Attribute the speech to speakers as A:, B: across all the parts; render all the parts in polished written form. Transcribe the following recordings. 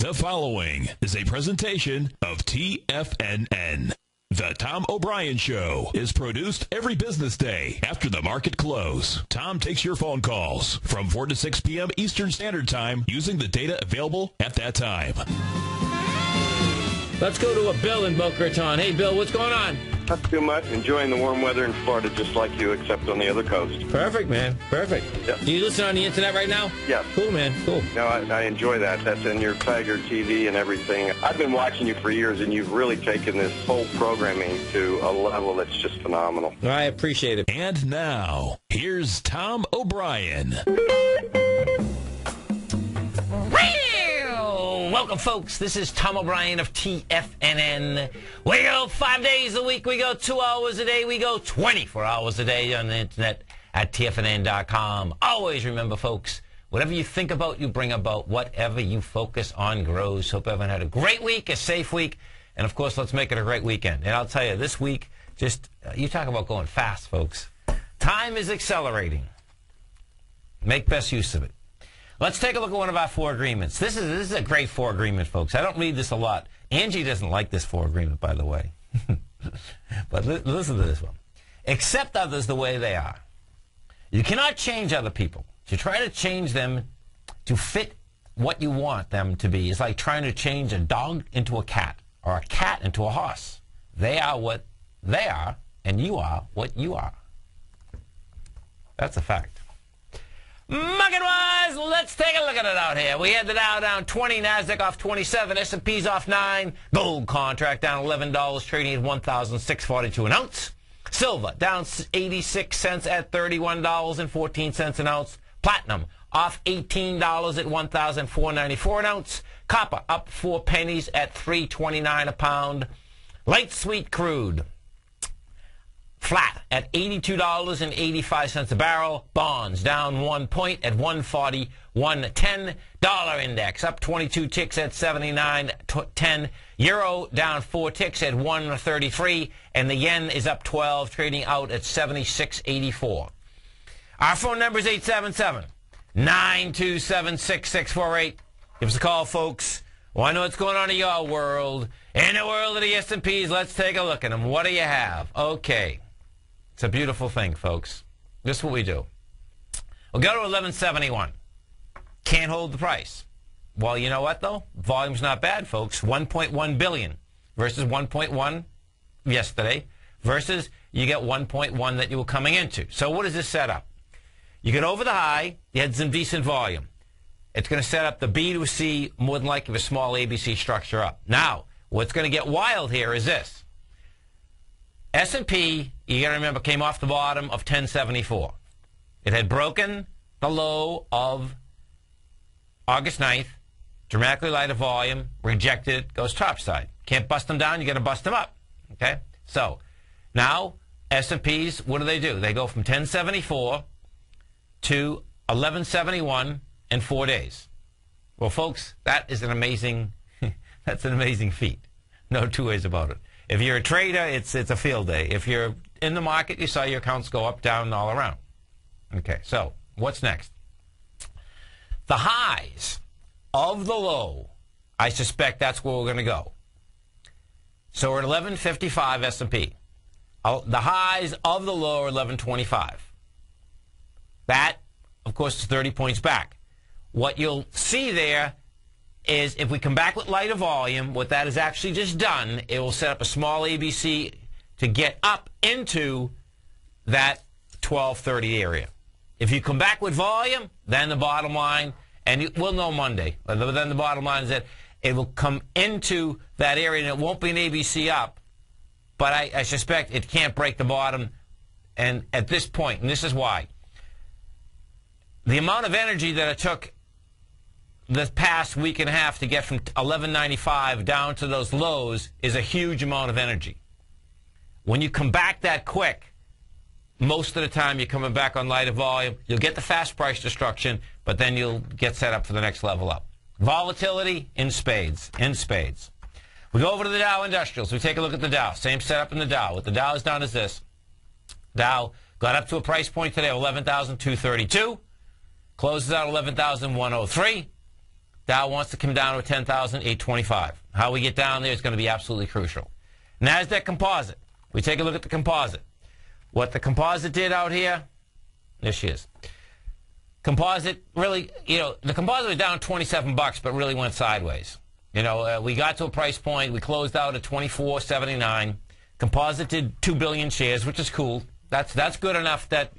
A: The following is a presentation of TFNN. The Tom O'Brien Show is produced every business day after the market close. Tom takes your phone calls from 4 to 6 p.m. Eastern Standard Time using the data available at that time.
B: Let's go to a Bill in Boca Raton. Hey, Bill, what's going on?
C: Not too much. Enjoying the warm weather in Florida just like you, except on the other coast.
B: Perfect, man. Perfect.
C: Yep.
B: Do you listen on the internet right now?
C: Yes.
B: Cool, man. Cool.
C: No, I enjoy that. That's in your Tiger TV and everything. I've been watching you for years, and you've really taken this whole programming to a level that's just phenomenal.
B: I appreciate it.
A: And now, here's Tom O'Brien.
B: Welcome, folks. This is Tom O'Brien of TFNN. We go 5 days a week. We go 2 hours a day. We go 24 hours a day on the internet at TFNN.com. Always remember, folks, whatever you think about, you bring about. Whatever you focus on grows. Hope everyone had a great week, a safe week, and, of course, let's make it a great weekend. And I'll tell you, this week, you talk about going fast, folks. Time is accelerating. Make best use of it. Let's take a look at one of our 4 agreements. This is a great 4 agreement, folks. I don't read this a lot. Angie doesn't like this 4 agreement, by the way. But listen to this one. Accept others the way they are. You cannot change other people. To try to change them to fit what you want them to be is like trying to change a dog into a cat or a cat into a horse. They are what they are, and you are what you are. That's a fact. Market-wise, let's take a look at it out here. We had the Dow down 20, NASDAQ off 27, S&P's off 9, gold contract down $11, trading at $1,642 an ounce. Silver down 86 cents at $31.14 an ounce. Platinum off $18 at $1,494 an ounce. Copper up 4 pennies at $3.29 a pound. Light sweet crude flat at $82.85 a barrel. Bonds down 1 point at 140.110. Dollar index up 22 ticks at 79.10. Euro down 4 ticks at 133. And the yen is up 12, trading out at 76.84. Our phone number is 877-927-6648. Give us a call, folks. Want to know what's going on in your world? In the world of the S&Ps, let's take a look at them. What do you have? Okay. It's a beautiful thing, folks. This is what we do. We'll go to 1171. Can't hold the price. Well, you know what, though? Volume's not bad, folks. 1.1 billion versus 1.1 yesterday versus you get 1.1 that you were coming into. So what does this set up? You get over the high. You had some decent volume. It's going to set up the B to a C, more than likely with a small ABC structure up. Now, what's going to get wild here is this. S&P, you got to remember, came off the bottom of 1074. It had broken the low of August 9th, dramatically lighter volume, rejected it, goes topside. Can't bust them down, you got to bust them up. Okay? So, now, S&Ps, what do? They go from 1074 to 1171 in 4 days. Well, folks, that is an amazing, that's an amazing feat. No two ways about it. If you're a trader, it's a field day. If you're in the market, you saw your accounts go up, down, all around. Okay, so what's next? The highs of the low, I suspect that's where we're going to go. So we're at 1155 S&P. The highs of the low are 1125. That, of course, is 30 points back. What you'll see there is if we come back with lighter volume, what that has actually just done, it will set up a small ABC to get up into that 1230 area. If you come back with volume, then the bottom line, and we'll know Monday, but then the bottom line is that it will come into that area, and it won't be an ABC up, but I suspect it can't break the bottom, and at this point, and this is why, the amount of energy that it took the past week and a half to get from 1195 down to those lows is a huge amount of energy. When you come back that quick, most of the time you're coming back on lighter volume. You'll get the fast price destruction, but then you'll get set up for the next level up. Volatility in spades, in spades. We go over to the Dow Industrials. We take a look at the Dow. Same setup in the Dow. What the Dow has done is this. Dow got up to a price point today of 11,232. Closes out 11,103. Dow wants to come down to 10,825. How we get down there is going to be absolutely crucial. NASDAQ composite. We take a look at the composite. What the composite did out here, there she is. Composite really, the composite was down 27 bucks, but really went sideways. We got to a price point. We closed out at 24.79. Composite did 2 billion shares, which is cool. That's good enough that,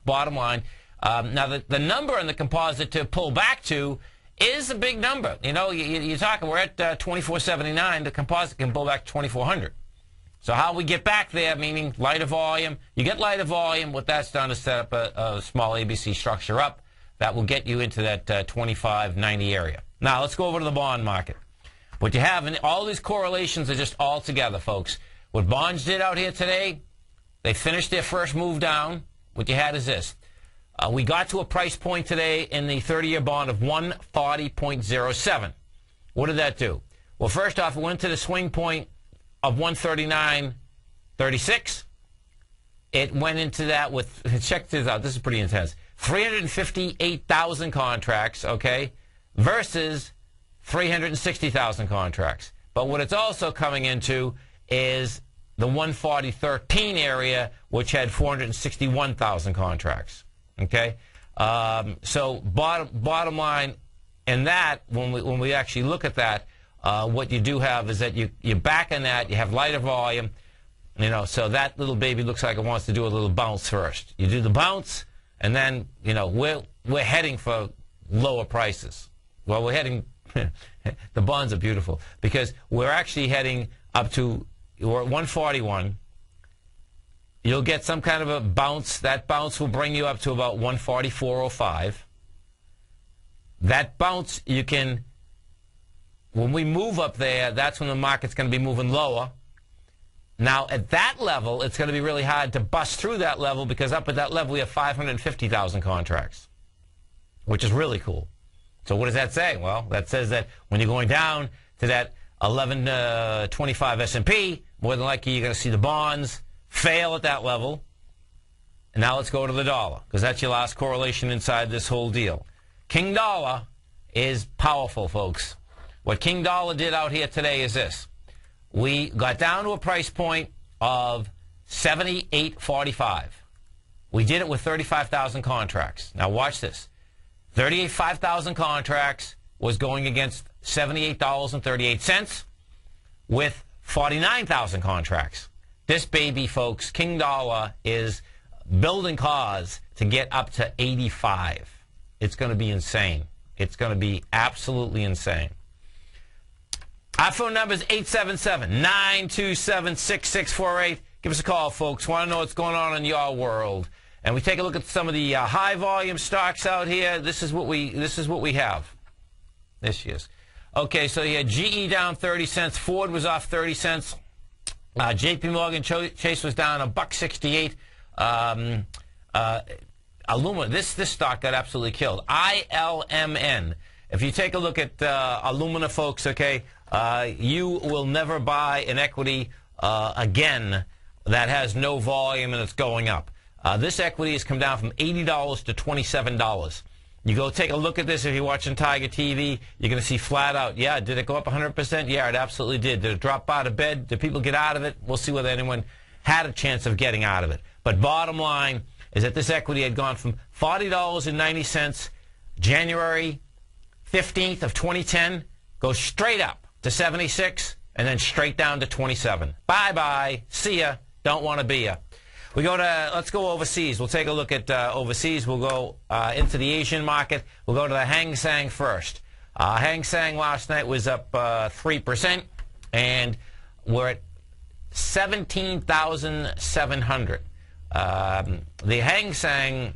B: bottom line. Now, the number in the composite to pull back to is a big number. You're talking, we're at 24.79. The composite can pull back to 2,400. So how we get back there, meaning lighter volume. You get lighter volume. What that's done is set up a small ABC structure up that will get you into that 25.90 area. Now, let's go over to the bond market. What you have, and all these correlations are just all together, folks. What bonds did out here today, they finished their first move down. What you had is this. We got to a price point today in the 30-year bond of 140.07. What did that do? Well, first off, it went to the swing point of 139.36. It went into that with, check this out, this is pretty intense, 358,000 contracts, okay, versus 360,000 contracts. But what it's also coming into is the 140.13 area, which had 461,000 contracts. Okay, so bottom line in that, when we actually look at that, what you do have is that you're back in that, you have lighter volume, so that little baby looks like it wants to do a little bounce first. You do the bounce, and then, we're heading for lower prices. Well, we're heading, the bonds are beautiful, because we're actually heading up to, we're at 141. You'll get some kind of a bounce. That bounce will bring you up to about 144.05. That bounce, you can, when we move up there, that's when the market's going to be moving lower. Now, at that level, it's going to be really hard to bust through that level, because up at that level, we have 550,000 contracts, which is really cool. So what does that say? Well, that says that when you're going down to that 1125 S&P, more than likely you're going to see the bonds fail at that level. And now let's go to the dollar, because that's your last correlation inside this whole deal. King dollar is powerful, folks. What King dollar did out here today is this. We got down to a price point of 78.45. We did it with 35,000 contracts. Now watch this. 5,000 contracts was going against $78.38 with 49,000 contracts. This baby, folks, King dollar is building cars to get up to 85. It's going to be insane. It's going to be absolutely insane. Our phone number is 877-927-6648. Give us a call, folks. Want to know what's going on in your world. And we take a look at some of the high volume stocks out here. This is what we have. There she is. Okay, so you had GE down 30 cents. Ford was off 30 cents. JP Morgan Chase was down $1.68. Alumina, this stock got absolutely killed. ILMN. If you take a look at alumina, folks, okay, you will never buy an equity again that has no volume and it's going up. This equity has come down from $80 to $27. You go take a look at this if you're watching Tiger TV, you're going to see flat out, yeah, did it go up 100%? Yeah, it absolutely did. Did it drop out of bed? Did people get out of it? We'll see whether anyone had a chance of getting out of it. But bottom line is that this equity had gone from $40.90 January 15th of 2010, goes straight up to 76, and then straight down to 27. Bye-bye. See ya. Don't want to be ya. Let's go overseas. We'll take a look at overseas. We'll go into the Asian market. We'll go to the Hang Seng first. Hang Seng last night was up 3%, and we're at 17,700. The Hang Seng,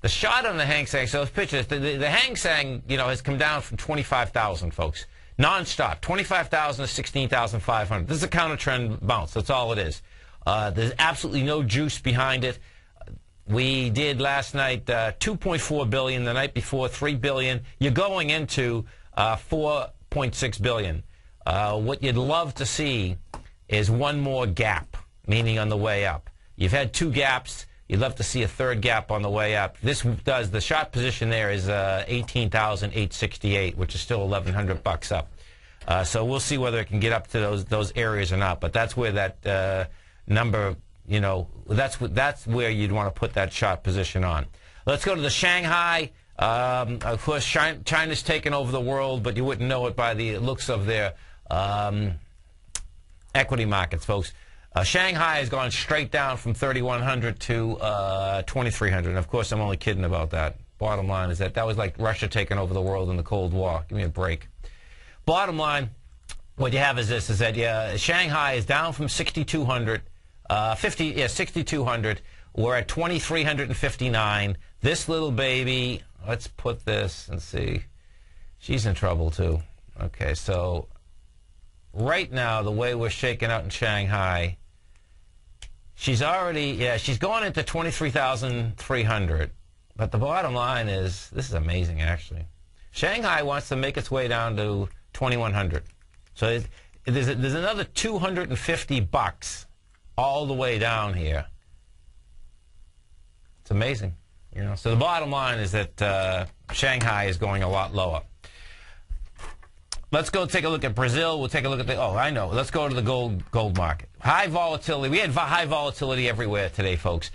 B: the shot on the Hang Seng, so let's picture this. The Hang Seng, has come down from 25,000, folks. Non-stop, 25,000 to 16,500. This is a counter-trend bounce. That's all it is. There's absolutely no juice behind it. We did last night $2.4 billion, the night before $3 billion. You're going into $4.6 billion. What you'd love to see is one more gap, meaning on the way up. You've had two gaps. You'd love to see a third gap on the way up. This does, the short position there is 18,868, which is still 1,100 bucks up. So we'll see whether it can get up to those areas or not. But that's where that number, you know, that's where you'd want to put that short position on. Let's go to the Shanghai. Of course, China's taken over the world, but you wouldn't know it by the looks of their equity markets, folks. Shanghai has gone straight down from 3,100 to 2,300. And of course, I'm only kidding about that. Bottom line is that was like Russia taking over the world in the Cold War. Give me a break. Bottom line, what you have is this: is that Shanghai is down from 6,200, 6,200. We're at 2,359. This little baby, let's put this and see. She's in trouble too. Okay, so right now, the way we're shaking out in Shanghai, she's already, she's going into 23,300. But the bottom line is, this is amazing, actually. Shanghai wants to make its way down to 2,100. So there's another 250 bucks all the way down here. It's amazing. You know. So the bottom line is that Shanghai is going a lot lower. Let's go take a look at Brazil. We'll take a look at let's go to the gold market. High volatility. We had high volatility everywhere today, folks.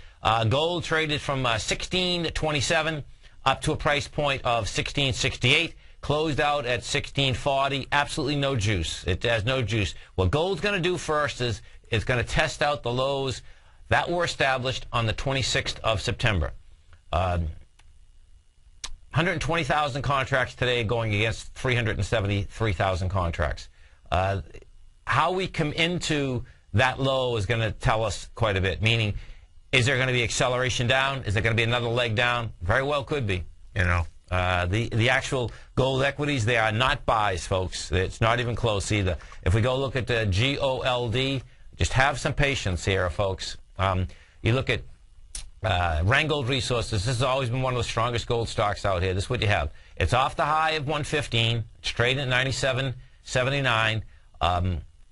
B: Gold traded from 16.27 up to a price point of 16.68. Closed out at 16.40. Absolutely no juice. It has no juice. What gold's going to do first is it's going to test out the lows that were established on the 26th of September. 120,000 contracts today going against 373,000 contracts. How we come into that low is going to tell us quite a bit, meaning, is there going to be acceleration down? Is there going to be another leg down? Very well could be, you know. The actual gold equities, they are not buys, folks. It's not even close either. If we go look at the GOLD, just have some patience here, folks. You look at Rheingold Resources. This has always been one of the strongest gold stocks out here. This is what you have. It's off the high of 115. It's trading at 97.79.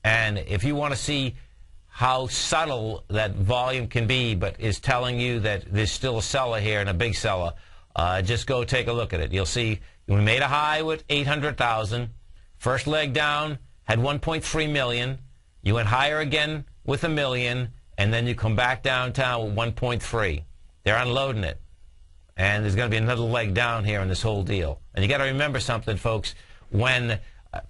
B: And if you want to see how subtle that volume can be, but is telling you that there's still a seller here and a big seller, just go take a look at it. You'll see we made a high with 800,000. First leg down had 1.3 million. You went higher again with 1 million. And then you come back downtown with 1.3. They're unloading it. And there's going to be another leg down here in this whole deal. And you got to remember something, folks. When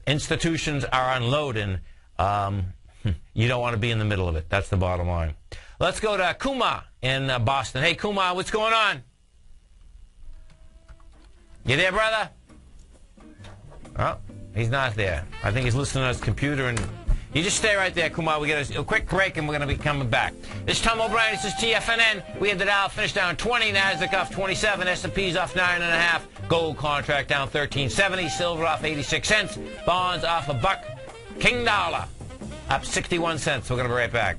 B: institutions are unloading, you don't want to be in the middle of it. That's the bottom line. Let's go to Kuma in Boston. Hey, Kuma, what's going on? You there, brother? Oh, he's not there. I think he's listening on his computer and... You just stay right there, Kumar. We get a quick break, and we're going to be coming back. This is Tom O'Brien. This is TFNN. We had the Dow finish down 20, Nasdaq off 27, S&P's off 9.5, gold contract down 13.70, silver off 86 cents, bonds off $1, King dollar up 61 cents. We're going to be right back.